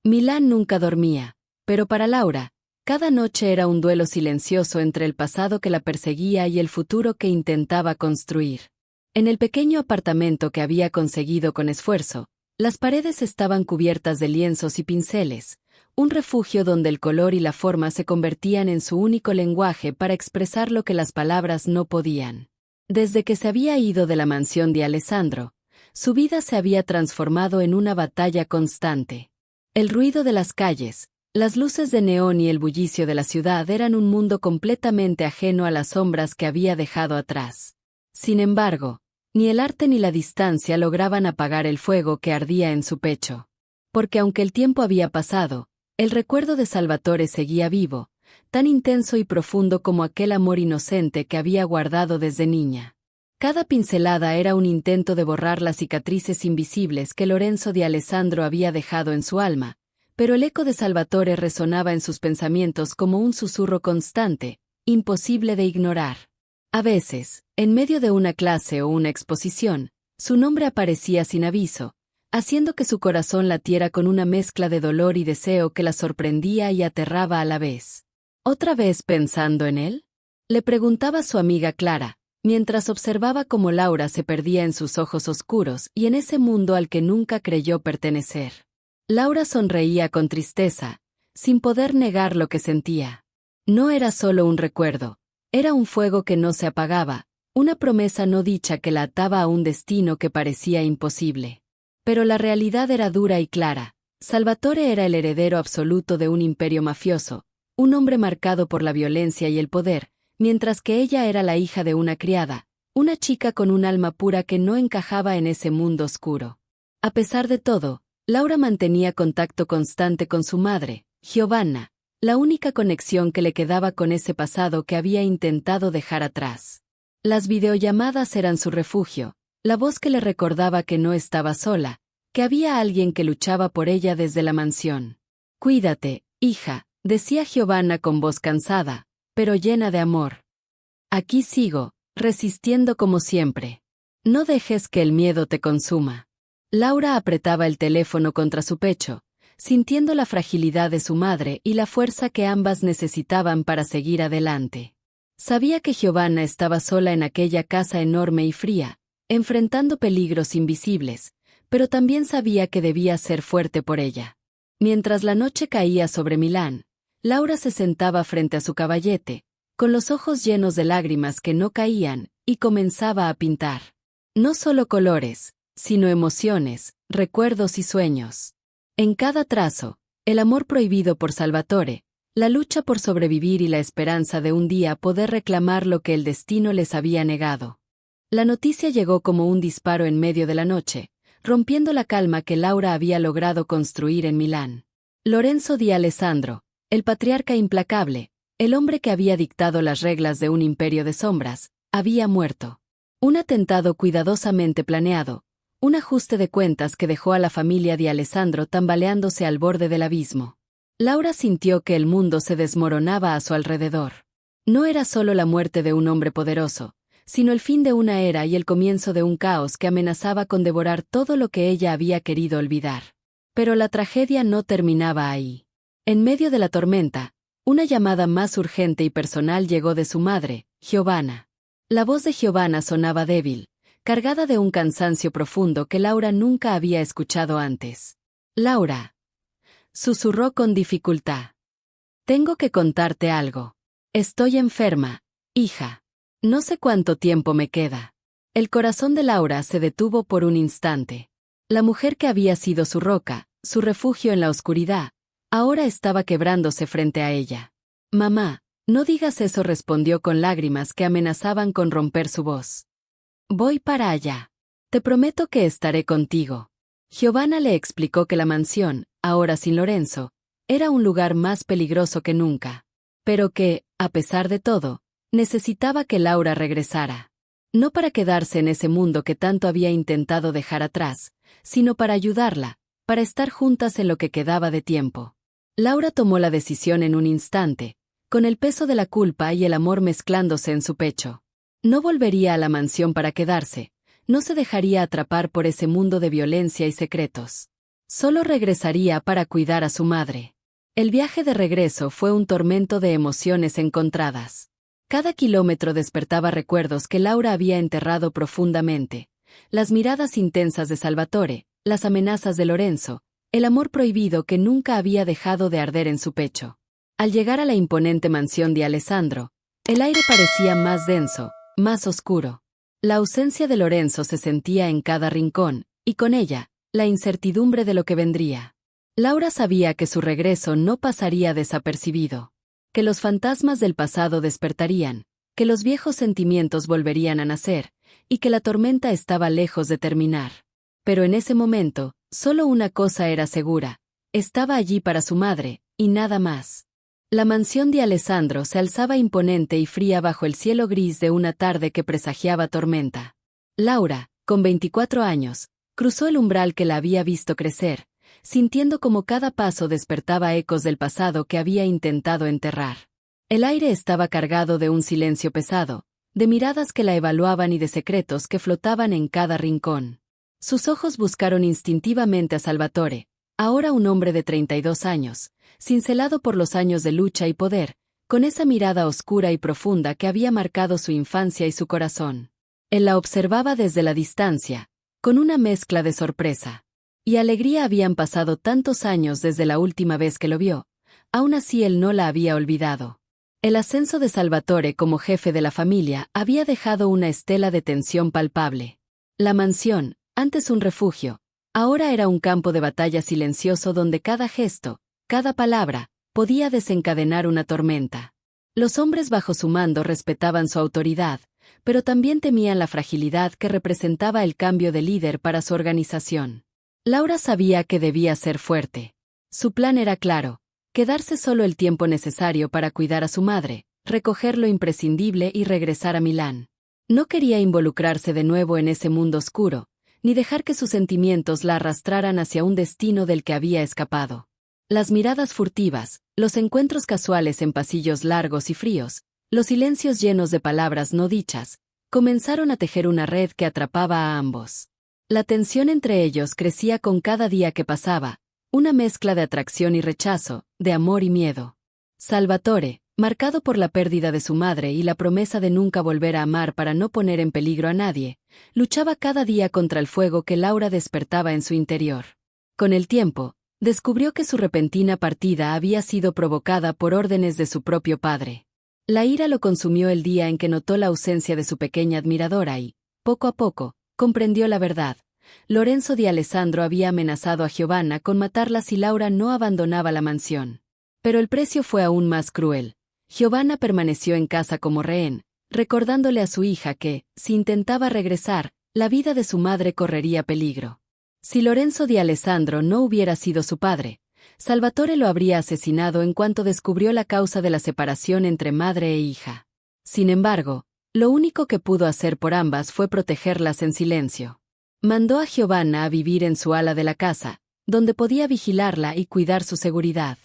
Milán nunca dormía, pero para Laura, cada noche era un duelo silencioso entre el pasado que la perseguía y el futuro que intentaba construir. En el pequeño apartamento que había conseguido con esfuerzo, las paredes estaban cubiertas de lienzos y pinceles, un refugio donde el color y la forma se convertían en su único lenguaje para expresar lo que las palabras no podían. Desde que se había ido de la mansión de Alessandro, su vida se había transformado en una batalla constante. El ruido de las calles, las luces de neón y el bullicio de la ciudad eran un mundo completamente ajeno a las sombras que había dejado atrás. Sin embargo, ni el arte ni la distancia lograban apagar el fuego que ardía en su pecho. Porque aunque el tiempo había pasado, el recuerdo de Salvatore seguía vivo, tan intenso y profundo como aquel amor inocente que había guardado desde niña. Cada pincelada era un intento de borrar las cicatrices invisibles que Lorenzo di Alessandro había dejado en su alma, pero el eco de Salvatore resonaba en sus pensamientos como un susurro constante, imposible de ignorar. A veces, en medio de una clase o una exposición, su nombre aparecía sin aviso, haciendo que su corazón latiera con una mezcla de dolor y deseo que la sorprendía y aterraba a la vez. ¿Otra vez pensando en él?, le preguntaba su amiga Clara, mientras observaba cómo Laura se perdía en sus ojos oscuros y en ese mundo al que nunca creyó pertenecer. Laura sonreía con tristeza, sin poder negar lo que sentía. No era solo un recuerdo, era un fuego que no se apagaba, una promesa no dicha que la ataba a un destino que parecía imposible. Pero la realidad era dura y clara. Salvatore era el heredero absoluto de un imperio mafioso, un hombre marcado por la violencia y el poder, mientras que ella era la hija de una criada, una chica con un alma pura que no encajaba en ese mundo oscuro. A pesar de todo, Laura mantenía contacto constante con su madre, Giovanna, la única conexión que le quedaba con ese pasado que había intentado dejar atrás. Las videollamadas eran su refugio, la voz que le recordaba que no estaba sola, que había alguien que luchaba por ella desde la mansión. «Cuídate, hija», decía Giovanna con voz cansada, pero llena de amor. «Aquí sigo, resistiendo como siempre. No dejes que el miedo te consuma». Laura apretaba el teléfono contra su pecho, sintiendo la fragilidad de su madre y la fuerza que ambas necesitaban para seguir adelante. Sabía que Giovanna estaba sola en aquella casa enorme y fría, enfrentando peligros invisibles, pero también sabía que debía ser fuerte por ella. Mientras la noche caía sobre Milán, Laura se sentaba frente a su caballete, con los ojos llenos de lágrimas que no caían, y comenzaba a pintar. No solo colores, sino emociones, recuerdos y sueños. En cada trazo, el amor prohibido por Salvatore, la lucha por sobrevivir y la esperanza de un día poder reclamar lo que el destino les había negado. La noticia llegó como un disparo en medio de la noche, rompiendo la calma que Laura había logrado construir en Milán. Lorenzo di Alessandro, el patriarca implacable, el hombre que había dictado las reglas de un imperio de sombras, había muerto. Un atentado cuidadosamente planeado, un ajuste de cuentas que dejó a la familia di Alessandro tambaleándose al borde del abismo. Laura sintió que el mundo se desmoronaba a su alrededor. No era solo la muerte de un hombre poderoso, sino el fin de una era y el comienzo de un caos que amenazaba con devorar todo lo que ella había querido olvidar. Pero la tragedia no terminaba ahí. En medio de la tormenta, una llamada más urgente y personal llegó de su madre, Giovanna. La voz de Giovanna sonaba débil, cargada de un cansancio profundo que Laura nunca había escuchado antes. «Laura», susurró con dificultad. «Tengo que contarte algo. Estoy enferma, hija. No sé cuánto tiempo me queda». El corazón de Laura se detuvo por un instante. La mujer que había sido su roca, su refugio en la oscuridad, ahora estaba quebrándose frente a ella. «Mamá, no digas eso», respondió con lágrimas que amenazaban con romper su voz. «Voy para allá. Te prometo que estaré contigo». Giovanna le explicó que la mansión, ahora sin Lorenzo, era un lugar más peligroso que nunca, pero que, a pesar de todo, necesitaba que Laura regresara. No para quedarse en ese mundo que tanto había intentado dejar atrás, sino para ayudarla, para estar juntas en lo que quedaba de tiempo. Laura tomó la decisión en un instante, con el peso de la culpa y el amor mezclándose en su pecho. No volvería a la mansión para quedarse, no se dejaría atrapar por ese mundo de violencia y secretos. Solo regresaría para cuidar a su madre. El viaje de regreso fue un tormento de emociones encontradas. Cada kilómetro despertaba recuerdos que Laura había enterrado profundamente. Las miradas intensas de Salvatore, las amenazas de Lorenzo, el amor prohibido que nunca había dejado de arder en su pecho. Al llegar a la imponente mansión de Alessandro, el aire parecía más denso, más oscuro. La ausencia de Lorenzo se sentía en cada rincón, y con ella, la incertidumbre de lo que vendría. Laura sabía que su regreso no pasaría desapercibido, que los fantasmas del pasado despertarían, que los viejos sentimientos volverían a nacer, y que la tormenta estaba lejos de terminar. Pero en ese momento, solo una cosa era segura: estaba allí para su madre, y nada más. La mansión de Alessandro se alzaba imponente y fría bajo el cielo gris de una tarde que presagiaba tormenta. Laura, con 24 años, cruzó el umbral que la había visto crecer, sintiendo como cada paso despertaba ecos del pasado que había intentado enterrar. El aire estaba cargado de un silencio pesado, de miradas que la evaluaban y de secretos que flotaban en cada rincón. Sus ojos buscaron instintivamente a Salvatore, ahora un hombre de 32 años, cincelado por los años de lucha y poder, con esa mirada oscura y profunda que había marcado su infancia y su corazón. Él la observaba desde la distancia, con una mezcla de sorpresa y alegría. Habían pasado tantos años desde la última vez que lo vio, aún así él no la había olvidado. El ascenso de Salvatore como jefe de la familia había dejado una estela de tensión palpable. La mansión, antes un refugio, ahora era un campo de batalla silencioso donde cada gesto, cada palabra, podía desencadenar una tormenta. Los hombres bajo su mando respetaban su autoridad, pero también temían la fragilidad que representaba el cambio de líder para su organización. Laura sabía que debía ser fuerte. Su plan era claro: quedarse solo el tiempo necesario para cuidar a su madre, recoger lo imprescindible y regresar a Milán. No quería involucrarse de nuevo en ese mundo oscuro, ni dejar que sus sentimientos la arrastraran hacia un destino del que había escapado. Las miradas furtivas, los encuentros casuales en pasillos largos y fríos, los silencios llenos de palabras no dichas, comenzaron a tejer una red que atrapaba a ambos. La tensión entre ellos crecía con cada día que pasaba, una mezcla de atracción y rechazo, de amor y miedo. Salvatore, marcado por la pérdida de su madre y la promesa de nunca volver a amar para no poner en peligro a nadie, luchaba cada día contra el fuego que Laura despertaba en su interior. Con el tiempo, descubrió que su repentina partida había sido provocada por órdenes de su propio padre. La ira lo consumió el día en que notó la ausencia de su pequeña admiradora y, poco a poco, comprendió la verdad. Lorenzo di Alessandro había amenazado a Giovanna con matarla si Laura no abandonaba la mansión. Pero el precio fue aún más cruel. Giovanna permaneció en casa como rehén, recordándole a su hija que, si intentaba regresar, la vida de su madre correría peligro. Si Lorenzo di Alessandro no hubiera sido su padre, Salvatore lo habría asesinado en cuanto descubrió la causa de la separación entre madre e hija. Sin embargo, lo único que pudo hacer por ambas fue protegerlas en silencio. Mandó a Giovanna a vivir en su ala de la casa, donde podía vigilarla y cuidar su seguridad.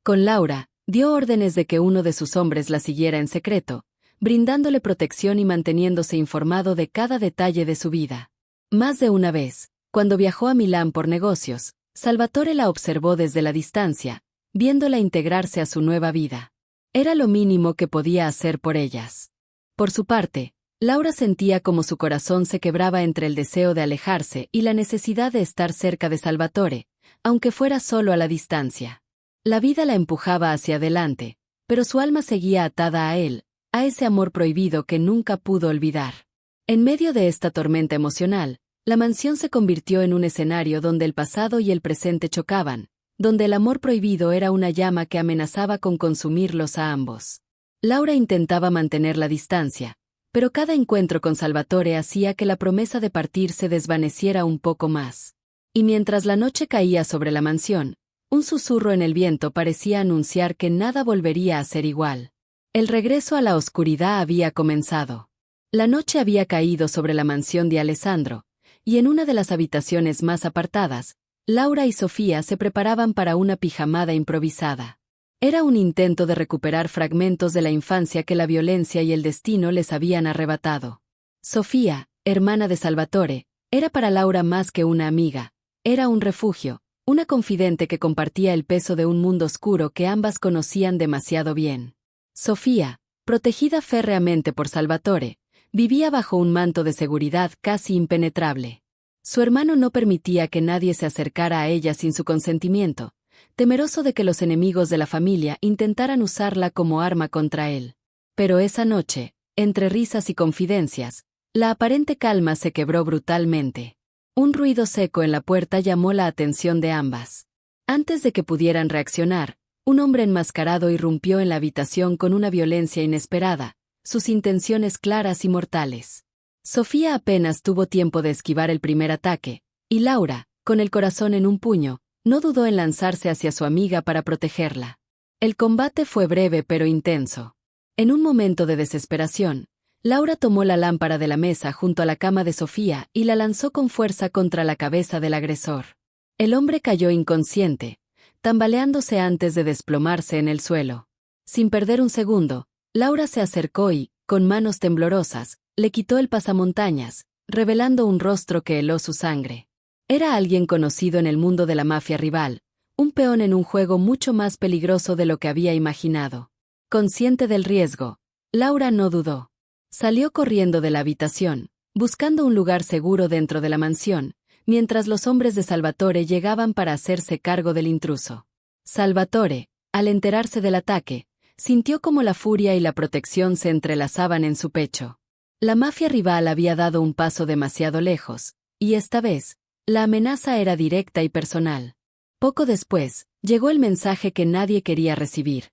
Con Laura, dio órdenes de que uno de sus hombres la siguiera en secreto, brindándole protección y manteniéndose informado de cada detalle de su vida. Más de una vez, cuando viajó a Milán por negocios, Salvatore la observó desde la distancia, viéndola integrarse a su nueva vida. Era lo mínimo que podía hacer por ellas. Por su parte, Laura sentía como su corazón se quebraba entre el deseo de alejarse y la necesidad de estar cerca de Salvatore, aunque fuera solo a la distancia. La vida la empujaba hacia adelante, pero su alma seguía atada a él, a ese amor prohibido que nunca pudo olvidar. En medio de esta tormenta emocional, la mansión se convirtió en un escenario donde el pasado y el presente chocaban, donde el amor prohibido era una llama que amenazaba con consumirlos a ambos. Laura intentaba mantener la distancia, pero cada encuentro con Salvatore hacía que la promesa de partir se desvaneciera un poco más. Y mientras la noche caía sobre la mansión, un susurro en el viento parecía anunciar que nada volvería a ser igual. El regreso a la oscuridad había comenzado. La noche había caído sobre la mansión de Alessandro, y en una de las habitaciones más apartadas, Laura y Sofía se preparaban para una pijamada improvisada. Era un intento de recuperar fragmentos de la infancia que la violencia y el destino les habían arrebatado. Sofía, hermana de Salvatore, era para Laura más que una amiga, era un refugio, una confidente que compartía el peso de un mundo oscuro que ambas conocían demasiado bien. Sofía, protegida férreamente por Salvatore, vivía bajo un manto de seguridad casi impenetrable. Su hermano no permitía que nadie se acercara a ella sin su consentimiento, temeroso de que los enemigos de la familia intentaran usarla como arma contra él. Pero esa noche, entre risas y confidencias, la aparente calma se quebró brutalmente. Un ruido seco en la puerta llamó la atención de ambas. Antes de que pudieran reaccionar, un hombre enmascarado irrumpió en la habitación con una violencia inesperada, sus intenciones claras y mortales. Sofía apenas tuvo tiempo de esquivar el primer ataque, y Laura, con el corazón en un puño, no dudó en lanzarse hacia su amiga para protegerla. El combate fue breve pero intenso. En un momento de desesperación, Laura tomó la lámpara de la mesa junto a la cama de Sofía y la lanzó con fuerza contra la cabeza del agresor. El hombre cayó inconsciente, tambaleándose antes de desplomarse en el suelo. Sin perder un segundo, Laura se acercó y, con manos temblorosas, le quitó el pasamontañas, revelando un rostro que heló su sangre. Era alguien conocido en el mundo de la mafia rival, un peón en un juego mucho más peligroso de lo que había imaginado. Consciente del riesgo, Laura no dudó. Salió corriendo de la habitación, buscando un lugar seguro dentro de la mansión, mientras los hombres de Salvatore llegaban para hacerse cargo del intruso. Salvatore, al enterarse del ataque, sintió como la furia y la protección se entrelazaban en su pecho. La mafia rival había dado un paso demasiado lejos, y esta vez, la amenaza era directa y personal. Poco después, llegó el mensaje que nadie quería recibir.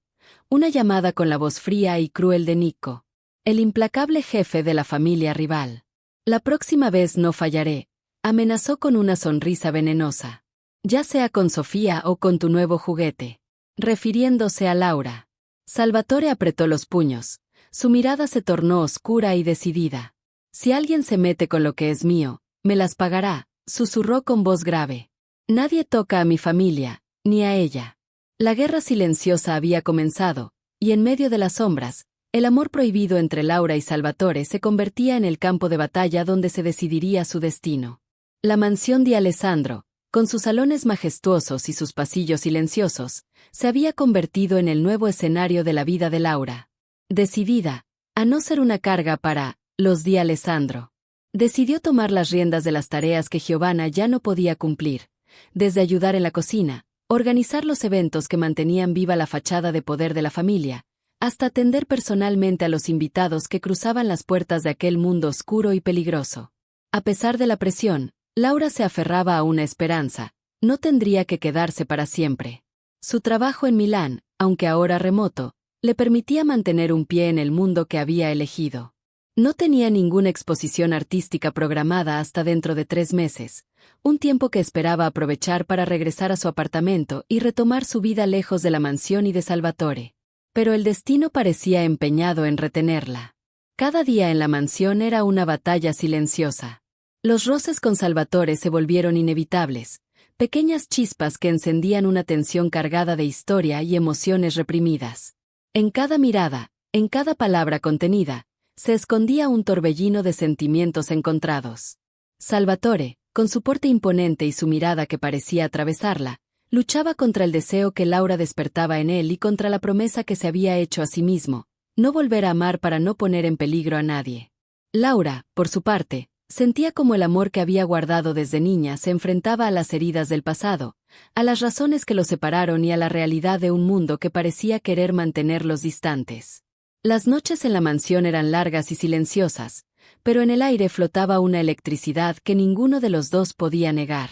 Una llamada con la voz fría y cruel de Nico, el implacable jefe de la familia rival. La próxima vez no fallaré, amenazó con una sonrisa venenosa. Ya sea con Sofía o con tu nuevo juguete. Refiriéndose a Laura. Salvatore apretó los puños. Su mirada se tornó oscura y decidida. Si alguien se mete con lo que es mío, me las pagará, susurró con voz grave. Nadie toca a mi familia, ni a ella. La guerra silenciosa había comenzado, y en medio de las sombras, el amor prohibido entre Laura y Salvatore se convertía en el campo de batalla donde se decidiría su destino. La mansión de Alessandro, con sus salones majestuosos y sus pasillos silenciosos, se había convertido en el nuevo escenario de la vida de Laura. Decidida a no ser una carga para los de Alessandro. Decidió tomar las riendas de las tareas que Giovanna ya no podía cumplir, desde ayudar en la cocina, organizar los eventos que mantenían viva la fachada de poder de la familia, hasta atender personalmente a los invitados que cruzaban las puertas de aquel mundo oscuro y peligroso. A pesar de la presión, Laura se aferraba a una esperanza: no tendría que quedarse para siempre. Su trabajo en Milán, aunque ahora remoto, le permitía mantener un pie en el mundo que había elegido. No tenía ninguna exposición artística programada hasta dentro de 3 meses, un tiempo que esperaba aprovechar para regresar a su apartamento y retomar su vida lejos de la mansión y de Salvatore. Pero el destino parecía empeñado en retenerla. Cada día en la mansión era una batalla silenciosa. Los roces con Salvatore se volvieron inevitables, pequeñas chispas que encendían una tensión cargada de historia y emociones reprimidas. En cada mirada, en cada palabra contenida, se escondía un torbellino de sentimientos encontrados. Salvatore, con su porte imponente y su mirada que parecía atravesarla, luchaba contra el deseo que Laura despertaba en él y contra la promesa que se había hecho a sí mismo: no volver a amar para no poner en peligro a nadie. Laura, por su parte, sentía como el amor que había guardado desde niña se enfrentaba a las heridas del pasado, a las razones que los separaron y a la realidad de un mundo que parecía querer mantenerlos distantes. Las noches en la mansión eran largas y silenciosas, pero en el aire flotaba una electricidad que ninguno de los dos podía negar.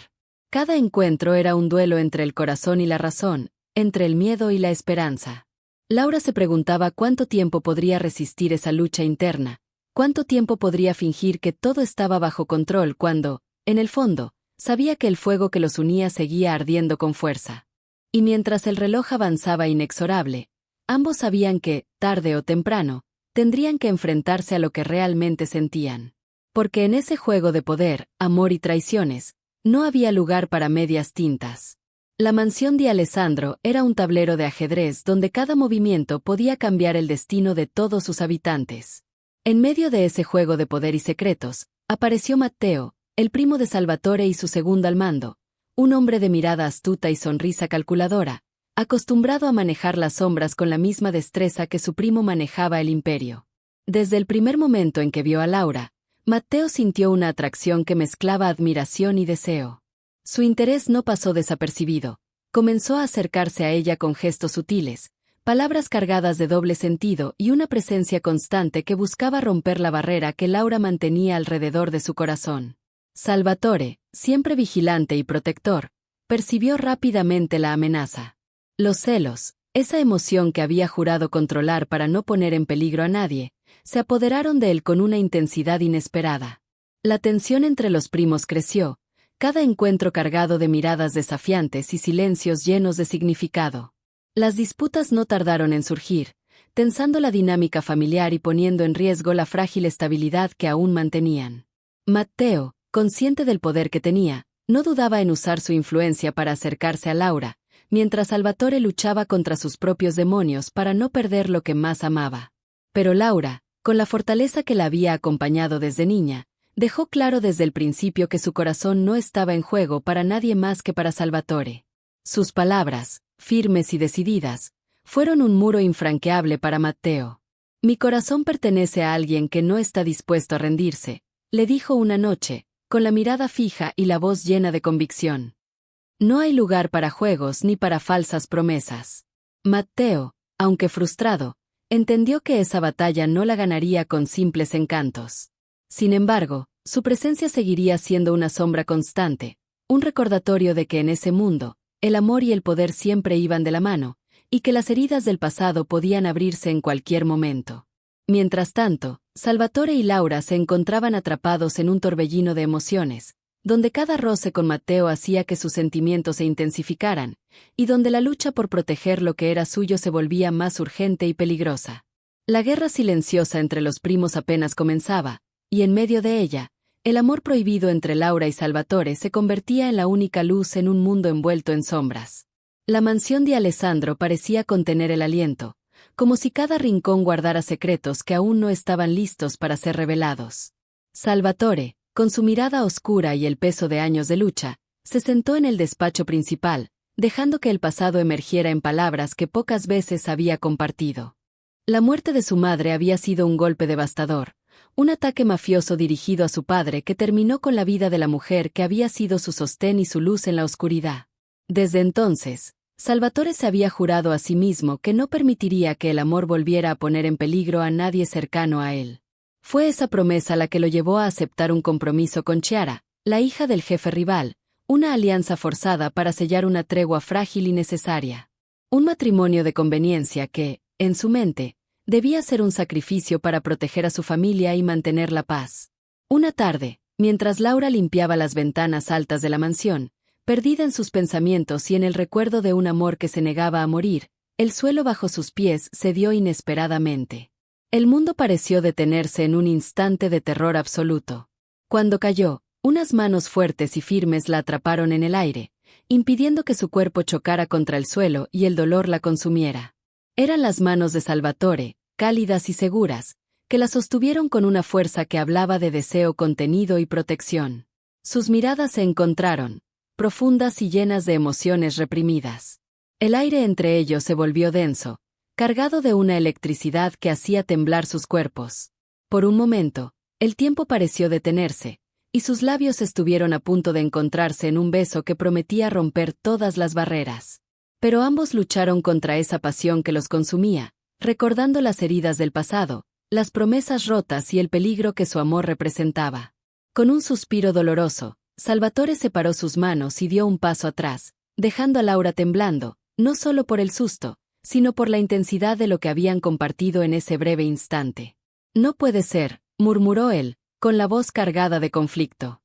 Cada encuentro era un duelo entre el corazón y la razón, entre el miedo y la esperanza. Laura se preguntaba cuánto tiempo podría resistir esa lucha interna, cuánto tiempo podría fingir que todo estaba bajo control cuando, en el fondo, sabía que el fuego que los unía seguía ardiendo con fuerza. Y mientras el reloj avanzaba inexorable, ambos sabían que, tarde o temprano, tendrían que enfrentarse a lo que realmente sentían. Porque en ese juego de poder, amor y traiciones, no había lugar para medias tintas. La mansión de Alessandro era un tablero de ajedrez donde cada movimiento podía cambiar el destino de todos sus habitantes. En medio de ese juego de poder y secretos, apareció Matteo, el primo de Salvatore y su segundo al mando, un hombre de mirada astuta y sonrisa calculadora, acostumbrado a manejar las sombras con la misma destreza que su primo manejaba el imperio. Desde el primer momento en que vio a Laura, Matteo sintió una atracción que mezclaba admiración y deseo. Su interés no pasó desapercibido. Comenzó a acercarse a ella con gestos sutiles, palabras cargadas de doble sentido y una presencia constante que buscaba romper la barrera que Laura mantenía alrededor de su corazón. Salvatore, siempre vigilante y protector, percibió rápidamente la amenaza. Los celos, esa emoción que había jurado controlar para no poner en peligro a nadie, se apoderaron de él con una intensidad inesperada. La tensión entre los primos creció, cada encuentro cargado de miradas desafiantes y silencios llenos de significado. Las disputas no tardaron en surgir, tensando la dinámica familiar y poniendo en riesgo la frágil estabilidad que aún mantenían. Matteo, consciente del poder que tenía, no dudaba en usar su influencia para acercarse a Laura, mientras Salvatore luchaba contra sus propios demonios para no perder lo que más amaba. Pero Laura, con la fortaleza que la había acompañado desde niña, dejó claro desde el principio que su corazón no estaba en juego para nadie más que para Salvatore. Sus palabras, firmes y decididas, fueron un muro infranqueable para Matteo. «Mi corazón pertenece a alguien que no está dispuesto a rendirse», le dijo una noche, con la mirada fija y la voz llena de convicción. «No hay lugar para juegos ni para falsas promesas». Matteo, aunque frustrado, entendió que esa batalla no la ganaría con simples encantos. Sin embargo, su presencia seguiría siendo una sombra constante, un recordatorio de que en ese mundo, el amor y el poder siempre iban de la mano, y que las heridas del pasado podían abrirse en cualquier momento. Mientras tanto, Salvatore y Laura se encontraban atrapados en un torbellino de emociones, donde cada roce con Matteo hacía que sus sentimientos se intensificaran, y donde la lucha por proteger lo que era suyo se volvía más urgente y peligrosa. La guerra silenciosa entre los primos apenas comenzaba, y en medio de ella, el amor prohibido entre Laura y Salvatore se convertía en la única luz en un mundo envuelto en sombras. La mansión de Alessandro parecía contener el aliento, como si cada rincón guardara secretos que aún no estaban listos para ser revelados. Salvatore, con su mirada oscura y el peso de años de lucha, se sentó en el despacho principal, dejando que el pasado emergiera en palabras que pocas veces había compartido. La muerte de su madre había sido un golpe devastador, un ataque mafioso dirigido a su padre que terminó con la vida de la mujer que había sido su sostén y su luz en la oscuridad. Desde entonces, Salvatore se había jurado a sí mismo que no permitiría que el amor volviera a poner en peligro a nadie cercano a él. Fue esa promesa la que lo llevó a aceptar un compromiso con Chiara, la hija del jefe rival, una alianza forzada para sellar una tregua frágil y necesaria. Un matrimonio de conveniencia que, en su mente, debía ser un sacrificio para proteger a su familia y mantener la paz. Una tarde, mientras Laura limpiaba las ventanas altas de la mansión, perdida en sus pensamientos y en el recuerdo de un amor que se negaba a morir, el suelo bajo sus pies cedió inesperadamente. El mundo pareció detenerse en un instante de terror absoluto. Cuando cayó, unas manos fuertes y firmes la atraparon en el aire, impidiendo que su cuerpo chocara contra el suelo y el dolor la consumiera. Eran las manos de Salvatore, cálidas y seguras, que la sostuvieron con una fuerza que hablaba de deseo contenido y protección. Sus miradas se encontraron, profundas y llenas de emociones reprimidas. El aire entre ellos se volvió denso, cargado de una electricidad que hacía temblar sus cuerpos. Por un momento, el tiempo pareció detenerse, y sus labios estuvieron a punto de encontrarse en un beso que prometía romper todas las barreras. Pero ambos lucharon contra esa pasión que los consumía, recordando las heridas del pasado, las promesas rotas y el peligro que su amor representaba. Con un suspiro doloroso, Salvatore separó sus manos y dio un paso atrás, dejando a Laura temblando, no solo por el susto, sino por la intensidad de lo que habían compartido en ese breve instante. «No puede ser», murmuró él, con la voz cargada de conflicto.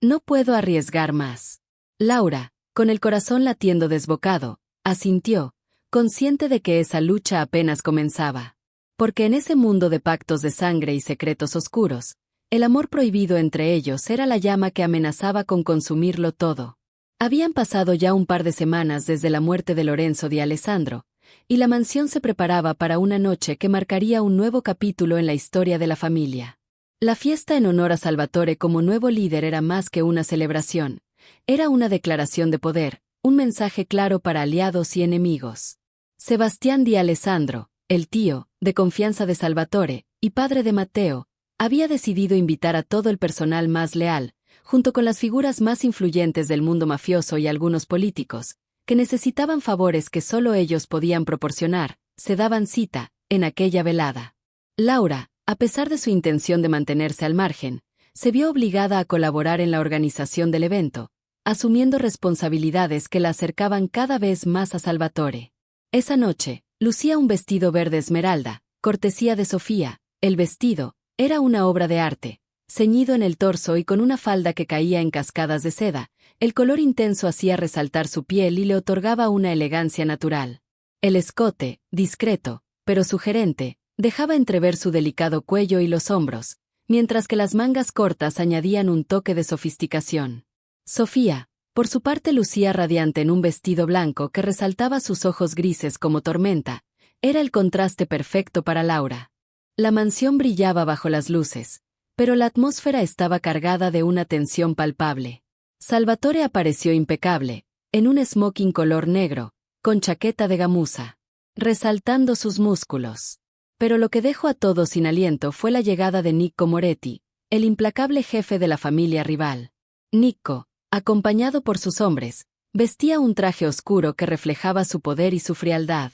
«No puedo arriesgar más». Laura, con el corazón latiendo desbocado, asintió, consciente de que esa lucha apenas comenzaba. Porque en ese mundo de pactos de sangre y secretos oscuros, el amor prohibido entre ellos era la llama que amenazaba con consumirlo todo. Habían pasado ya un par de semanas desde la muerte de Lorenzo di Alessandro, y la mansión se preparaba para una noche que marcaría un nuevo capítulo en la historia de la familia. La fiesta en honor a Salvatore como nuevo líder era más que una celebración, Era una declaración de poder, un mensaje claro para aliados y enemigos. Sebastián di Alessandro, el tío, de confianza de Salvatore, y padre de Matteo, había decidido invitar a todo el personal más leal, junto con las figuras más influyentes del mundo mafioso y algunos políticos, que necesitaban favores que solo ellos podían proporcionar, se daban cita, en aquella velada. Laura, a pesar de su intención de mantenerse al margen, se vio obligada a colaborar en la organización del evento, asumiendo responsabilidades que la acercaban cada vez más a Salvatore. Esa noche, lucía un vestido verde esmeralda, cortesía de Sofía. El vestido era una obra de arte, ceñido en el torso y con una falda que caía en cascadas de seda. El color intenso hacía resaltar su piel y le otorgaba una elegancia natural. El escote, discreto, pero sugerente, dejaba entrever su delicado cuello y los hombros, mientras que las mangas cortas añadían un toque de sofisticación. Sofía, por su parte, lucía radiante en un vestido blanco que resaltaba sus ojos grises como tormenta. Era el contraste perfecto para Laura. La mansión brillaba bajo las luces, pero la atmósfera estaba cargada de una tensión palpable. Salvatore apareció impecable, en un smoking color negro, con chaqueta de gamuza, resaltando sus músculos. Pero lo que dejó a todos sin aliento fue la llegada de Nicco Moretti, el implacable jefe de la familia rival. Nicco, acompañado por sus hombres, vestía un traje oscuro que reflejaba su poder y su frialdad.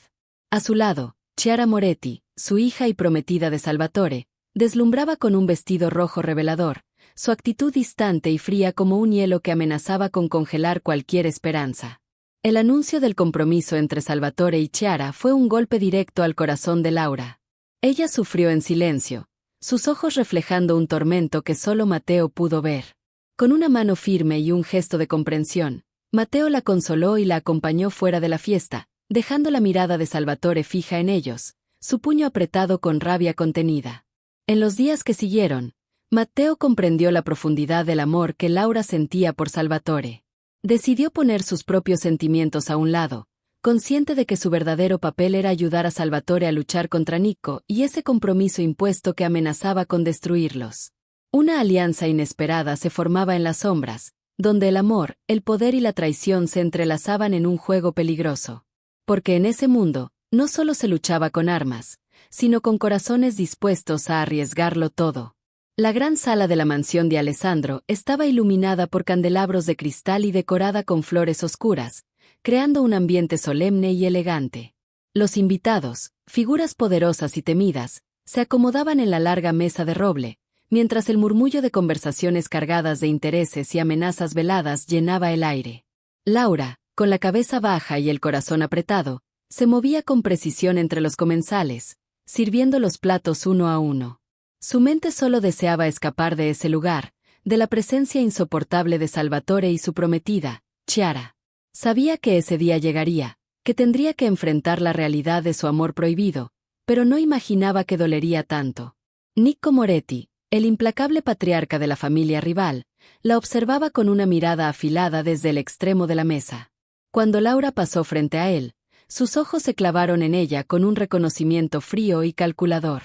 A su lado, Chiara Moretti, su hija y prometida de Salvatore, deslumbraba con un vestido rojo revelador, su actitud distante y fría como un hielo que amenazaba con congelar cualquier esperanza. El anuncio del compromiso entre Salvatore y Chiara fue un golpe directo al corazón de Laura. Ella sufrió en silencio, sus ojos reflejando un tormento que solo Matteo pudo ver. Con una mano firme y un gesto de comprensión, Matteo la consoló y la acompañó fuera de la fiesta, dejando la mirada de Salvatore fija en ellos, su puño apretado con rabia contenida. En los días que siguieron, Matteo comprendió la profundidad del amor que Laura sentía por Salvatore. Decidió poner sus propios sentimientos a un lado, consciente de que su verdadero papel era ayudar a Salvatore a luchar contra Nicco y ese compromiso impuesto que amenazaba con destruirlos. Una alianza inesperada se formaba en las sombras, donde el amor, el poder y la traición se entrelazaban en un juego peligroso. Porque en ese mundo, no solo se luchaba con armas, sino con corazones dispuestos a arriesgarlo todo. La gran sala de la mansión de Alessandro estaba iluminada por candelabros de cristal y decorada con flores oscuras, creando un ambiente solemne y elegante. Los invitados, figuras poderosas y temidas, se acomodaban en la larga mesa de roble, mientras el murmullo de conversaciones cargadas de intereses y amenazas veladas llenaba el aire. Laura, con la cabeza baja y el corazón apretado, se movía con precisión entre los comensales, sirviendo los platos uno a uno. Su mente solo deseaba escapar de ese lugar, de la presencia insoportable de Salvatore y su prometida, Chiara. Sabía que ese día llegaría, que tendría que enfrentar la realidad de su amor prohibido, pero no imaginaba que dolería tanto. Nicco Moretti, el implacable patriarca de la familia rival, la observaba con una mirada afilada desde el extremo de la mesa. Cuando Laura pasó frente a él, sus ojos se clavaron en ella con un reconocimiento frío y calculador.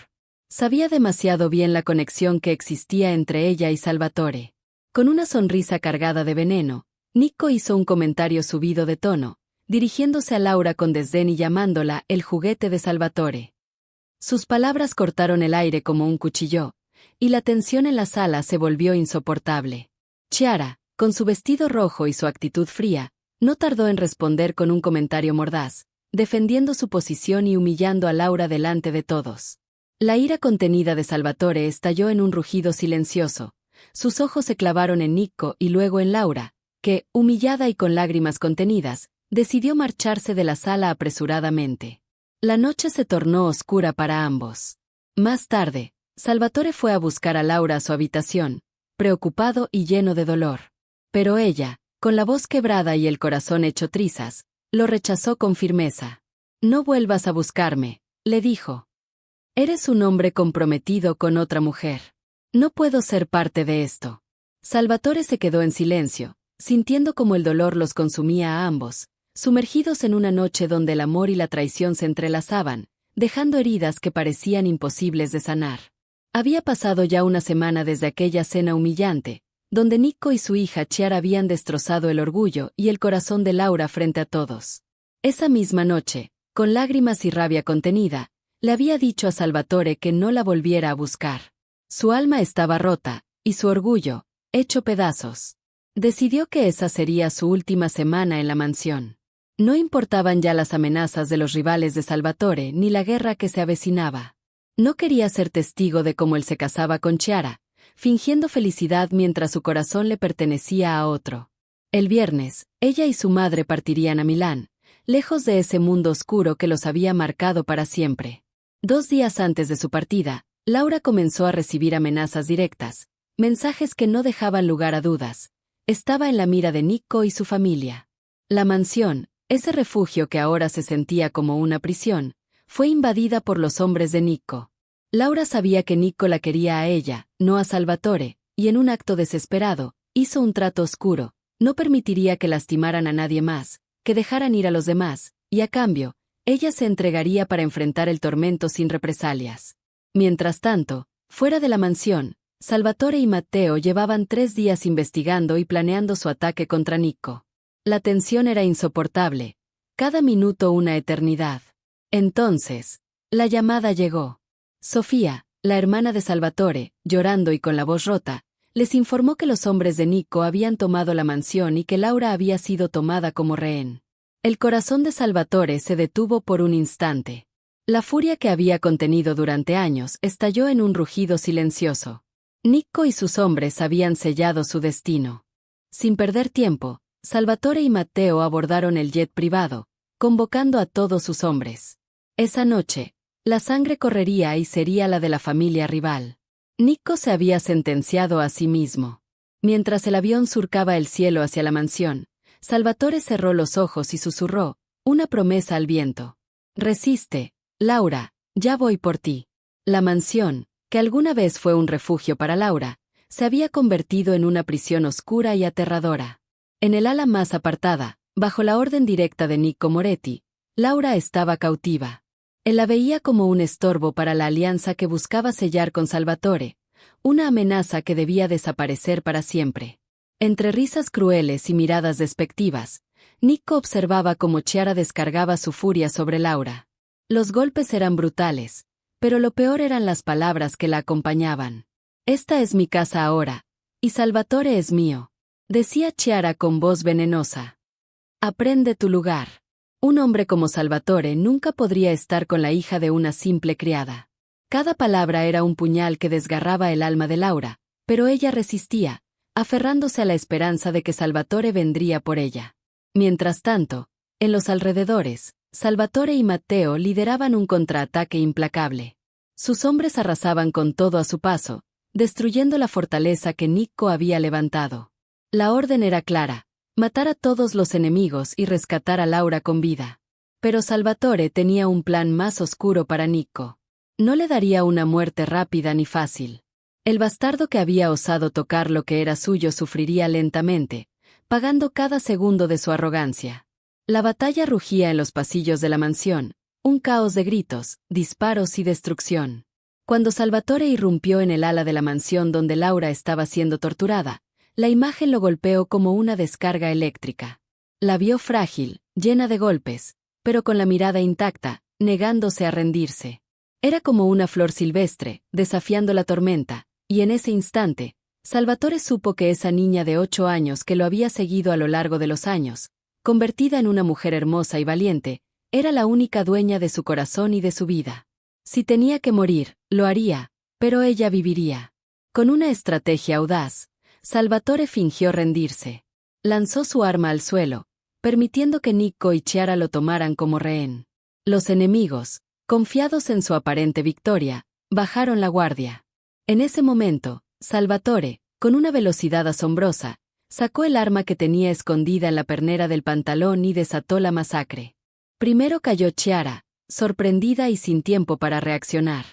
Sabía demasiado bien la conexión que existía entre ella y Salvatore. Con una sonrisa cargada de veneno, Nicco hizo un comentario subido de tono, dirigiéndose a Laura con desdén y llamándola el juguete de Salvatore. Sus palabras cortaron el aire como un cuchillo, y la tensión en la sala se volvió insoportable. Chiara, con su vestido rojo y su actitud fría, no tardó en responder con un comentario mordaz, defendiendo su posición y humillando a Laura delante de todos. La ira contenida de Salvatore estalló en un rugido silencioso. Sus ojos se clavaron en Nicco y luego en Laura, que, humillada y con lágrimas contenidas, decidió marcharse de la sala apresuradamente. La noche se tornó oscura para ambos. Más tarde, Salvatore fue a buscar a Laura a su habitación, preocupado y lleno de dolor. Pero ella, con la voz quebrada y el corazón hecho trizas, lo rechazó con firmeza. «No vuelvas a buscarme», le dijo. «Eres un hombre comprometido con otra mujer. No puedo ser parte de esto». Salvatore se quedó en silencio, sintiendo como el dolor los consumía a ambos, sumergidos en una noche donde el amor y la traición se entrelazaban, dejando heridas que parecían imposibles de sanar. Había pasado ya una semana desde aquella cena humillante, donde Nico y su hija Chiara habían destrozado el orgullo y el corazón de Laura frente a todos. Esa misma noche, con lágrimas y rabia contenida, le había dicho a Salvatore que no la volviera a buscar. Su alma estaba rota, y su orgullo, hecho pedazos. Decidió que esa sería su última semana en la mansión. No importaban ya las amenazas de los rivales de Salvatore ni la guerra que se avecinaba. No quería ser testigo de cómo él se casaba con Chiara, fingiendo felicidad mientras su corazón le pertenecía a otro. El viernes, ella y su madre partirían a Milán, lejos de ese mundo oscuro que los había marcado para siempre. 2 días antes de su partida, Laura comenzó a recibir amenazas directas, mensajes que no dejaban lugar a dudas. Estaba en la mira de Nico y su familia. La mansión, ese refugio que ahora se sentía como una prisión, fue invadida por los hombres de Nico. Laura sabía que Nico la quería a ella, no a Salvatore, y en un acto desesperado, hizo un trato oscuro. No permitiría que lastimaran a nadie más, que dejaran ir a los demás, y a cambio, ella se entregaría para enfrentar el tormento sin represalias. Mientras tanto, fuera de la mansión, Salvatore y Matteo llevaban 3 días investigando y planeando su ataque contra Nico. La tensión era insoportable, cada minuto una eternidad. Entonces, la llamada llegó. Sofía, la hermana de Salvatore, llorando y con la voz rota, les informó que los hombres de Nico habían tomado la mansión y que Laura había sido tomada como rehén. El corazón de Salvatore se detuvo por un instante. La furia que había contenido durante años estalló en un rugido silencioso. Nico y sus hombres habían sellado su destino. Sin perder tiempo, Salvatore y Matteo abordaron el jet privado, convocando a todos sus hombres. Esa noche, la sangre correría y sería la de la familia rival. Nico se había sentenciado a sí mismo. Mientras el avión surcaba el cielo hacia la mansión, Salvatore cerró los ojos y susurró, una promesa al viento. Resiste, Laura, ya voy por ti. La mansión, que alguna vez fue un refugio para Laura, se había convertido en una prisión oscura y aterradora. En el ala más apartada, bajo la orden directa de Nico Moretti, Laura estaba cautiva. Él la veía como un estorbo para la alianza que buscaba sellar con Salvatore, una amenaza que debía desaparecer para siempre. Entre risas crueles y miradas despectivas, Nico observaba cómo Chiara descargaba su furia sobre Laura. Los golpes eran brutales, pero lo peor eran las palabras que la acompañaban. Esta es mi casa ahora, y Salvatore es mío, decía Chiara con voz venenosa. Aprende tu lugar. Un hombre como Salvatore nunca podría estar con la hija de una simple criada. Cada palabra era un puñal que desgarraba el alma de Laura, pero ella resistía, aferrándose a la esperanza de que Salvatore vendría por ella. Mientras tanto, en los alrededores, Salvatore y Matteo lideraban un contraataque implacable. Sus hombres arrasaban con todo a su paso, destruyendo la fortaleza que Nico había levantado. La orden era clara: matar a todos los enemigos y rescatar a Laura con vida. Pero Salvatore tenía un plan más oscuro para Nico. No le daría una muerte rápida ni fácil. El bastardo que había osado tocar lo que era suyo sufriría lentamente, pagando cada segundo de su arrogancia. La batalla rugía en los pasillos de la mansión, un caos de gritos, disparos y destrucción. Cuando Salvatore irrumpió en el ala de la mansión donde Laura estaba siendo torturada, la imagen lo golpeó como una descarga eléctrica. La vio frágil, llena de golpes, pero con la mirada intacta, negándose a rendirse. Era como una flor silvestre, desafiando la tormenta, y en ese instante, Salvatore supo que esa niña de 8 años que lo había seguido a lo largo de los años, convertida en una mujer hermosa y valiente, era la única dueña de su corazón y de su vida. Si tenía que morir, lo haría, pero ella viviría. Con una estrategia audaz, Salvatore fingió rendirse. Lanzó su arma al suelo, permitiendo que Nico y Chiara lo tomaran como rehén. Los enemigos, confiados en su aparente victoria, bajaron la guardia. En ese momento, Salvatore, con una velocidad asombrosa, sacó el arma que tenía escondida en la pernera del pantalón y desató la masacre. Primero cayó Chiara, sorprendida y sin tiempo para reaccionar.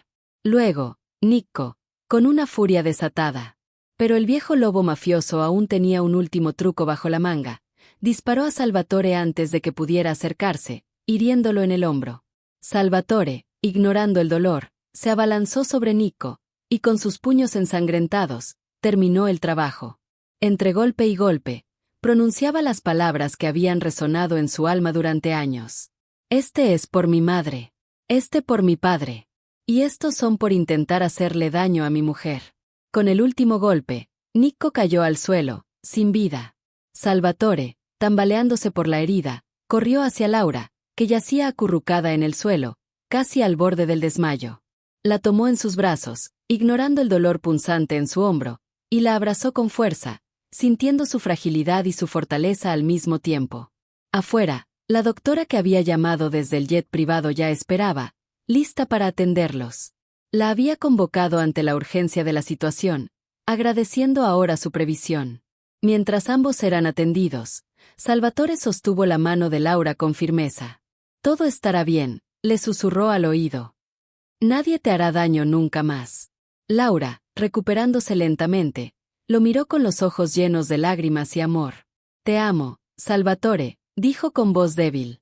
Luego, Nico, con una furia desatada. Pero el viejo lobo mafioso aún tenía un último truco bajo la manga. Disparó a Salvatore antes de que pudiera acercarse, hiriéndolo en el hombro. Salvatore, ignorando el dolor, se abalanzó sobre Nico, y con sus puños ensangrentados, terminó el trabajo. Entre golpe y golpe, pronunciaba las palabras que habían resonado en su alma durante años. Este es por mi madre. Este por mi padre. Y estos son por intentar hacerle daño a mi mujer. Con el último golpe, Nico cayó al suelo, sin vida. Salvatore, tambaleándose por la herida, corrió hacia Laura, que yacía acurrucada en el suelo, casi al borde del desmayo. La tomó en sus brazos, ignorando el dolor punzante en su hombro, y la abrazó con fuerza, sintiendo su fragilidad y su fortaleza al mismo tiempo. Afuera, la doctora que había llamado desde el jet privado ya esperaba, lista para atenderlos. La había convocado ante la urgencia de la situación, agradeciendo ahora su previsión. Mientras ambos eran atendidos, Salvatore sostuvo la mano de Laura con firmeza. «Todo estará bien», le susurró al oído. «Nadie te hará daño nunca más». Laura, recuperándose lentamente, lo miró con los ojos llenos de lágrimas y amor. «Te amo, Salvatore», dijo con voz débil.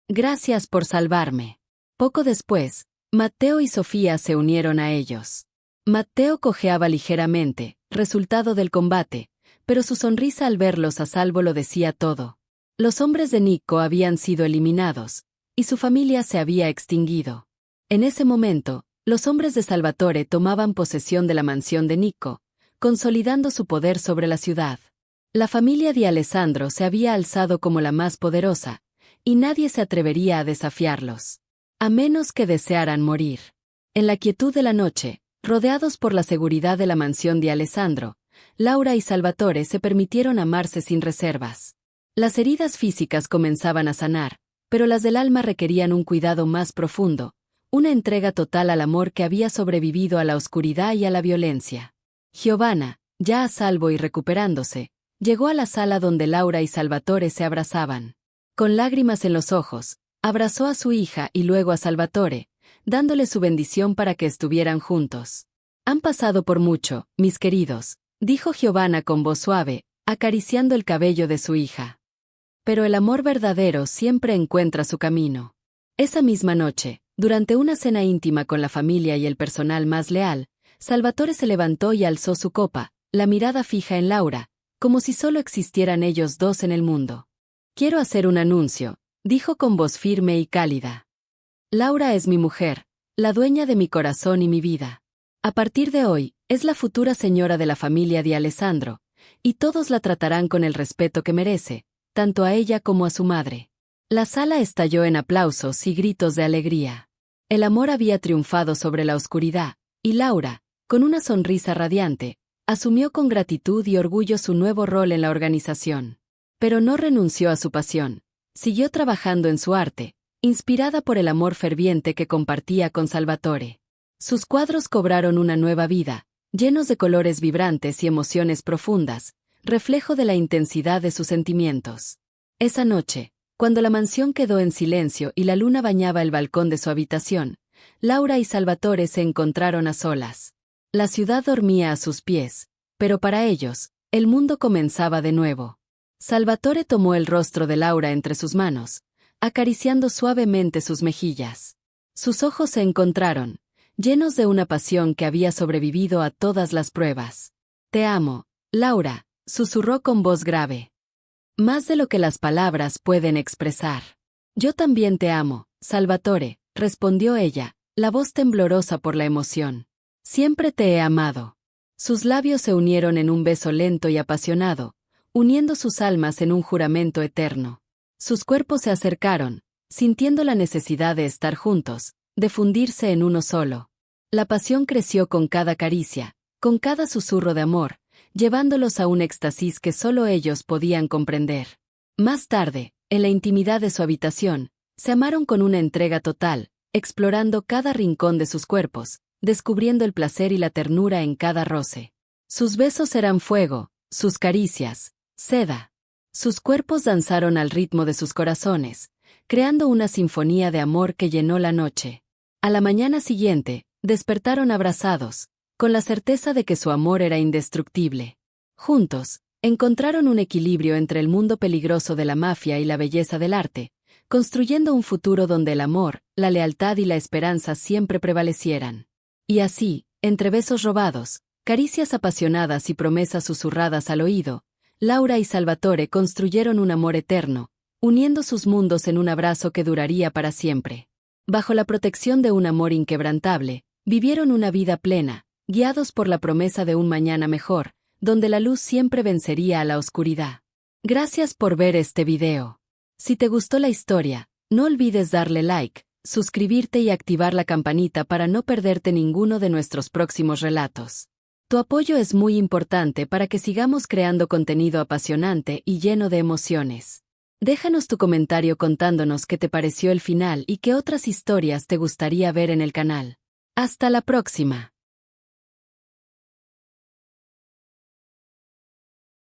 «Gracias por salvarme». Poco después, Matteo y Sofía se unieron a ellos. Matteo cojeaba ligeramente, resultado del combate, pero su sonrisa al verlos a salvo lo decía todo. Los hombres de Nico habían sido eliminados, y su familia se había extinguido. En ese momento, los hombres de Salvatore tomaban posesión de la mansión de Nico, consolidando su poder sobre la ciudad. La familia de Alessandro se había alzado como la más poderosa, y nadie se atrevería a desafiarlos. A menos que desearan morir. En la quietud de la noche, rodeados por la seguridad de la mansión de Alessandro, Laura y Salvatore se permitieron amarse sin reservas. Las heridas físicas comenzaban a sanar, pero las del alma requerían un cuidado más profundo, una entrega total al amor que había sobrevivido a la oscuridad y a la violencia. Giovanna, ya a salvo y recuperándose, llegó a la sala donde Laura y Salvatore se abrazaban. Con lágrimas en los ojos, abrazó a su hija y luego a Salvatore, dándole su bendición para que estuvieran juntos. «Han pasado por mucho, mis queridos», dijo Giovanna con voz suave, acariciando el cabello de su hija. «Pero el amor verdadero siempre encuentra su camino». Esa misma noche, durante una cena íntima con la familia y el personal más leal, Salvatore se levantó y alzó su copa, la mirada fija en Laura, como si solo existieran ellos dos en el mundo. «Quiero hacer un anuncio», dijo con voz firme y cálida. «Laura es mi mujer, la dueña de mi corazón y mi vida. A partir de hoy, es la futura señora de la familia de Alessandro, y todos la tratarán con el respeto que merece, tanto a ella como a su madre». La sala estalló en aplausos y gritos de alegría. El amor había triunfado sobre la oscuridad, y Laura, con una sonrisa radiante, asumió con gratitud y orgullo su nuevo rol en la organización. Pero no renunció a su pasión. Siguió trabajando en su arte, inspirada por el amor ferviente que compartía con Salvatore. Sus cuadros cobraron una nueva vida, llenos de colores vibrantes y emociones profundas, reflejo de la intensidad de sus sentimientos. Esa noche, cuando la mansión quedó en silencio y la luna bañaba el balcón de su habitación, Laura y Salvatore se encontraron a solas. La ciudad dormía a sus pies, pero para ellos, el mundo comenzaba de nuevo. Salvatore tomó el rostro de Laura entre sus manos, acariciando suavemente sus mejillas. Sus ojos se encontraron, llenos de una pasión que había sobrevivido a todas las pruebas. «Te amo, Laura», susurró con voz grave. «Más de lo que las palabras pueden expresar». «Yo también te amo, Salvatore», respondió ella, la voz temblorosa por la emoción. «Siempre te he amado». Sus labios se unieron en un beso lento y apasionado, uniendo sus almas en un juramento eterno. Sus cuerpos se acercaron, sintiendo la necesidad de estar juntos, de fundirse en uno solo. La pasión creció con cada caricia, con cada susurro de amor, llevándolos a un éxtasis que solo ellos podían comprender. Más tarde, en la intimidad de su habitación, se amaron con una entrega total, explorando cada rincón de sus cuerpos, descubriendo el placer y la ternura en cada roce. Sus besos eran fuego, sus caricias, seda. Sus cuerpos danzaron al ritmo de sus corazones, creando una sinfonía de amor que llenó la noche. A la mañana siguiente, despertaron abrazados, con la certeza de que su amor era indestructible. Juntos, encontraron un equilibrio entre el mundo peligroso de la mafia y la belleza del arte, construyendo un futuro donde el amor, la lealtad y la esperanza siempre prevalecieran. Y así, entre besos robados, caricias apasionadas y promesas susurradas al oído, Laura y Salvatore construyeron un amor eterno, uniendo sus mundos en un abrazo que duraría para siempre. Bajo la protección de un amor inquebrantable, vivieron una vida plena, guiados por la promesa de un mañana mejor, donde la luz siempre vencería a la oscuridad. Gracias por ver este video. Si te gustó la historia, no olvides darle like, suscribirte y activar la campanita para no perderte ninguno de nuestros próximos relatos. Tu apoyo es muy importante para que sigamos creando contenido apasionante y lleno de emociones. Déjanos tu comentario contándonos qué te pareció el final y qué otras historias te gustaría ver en el canal. Hasta la próxima.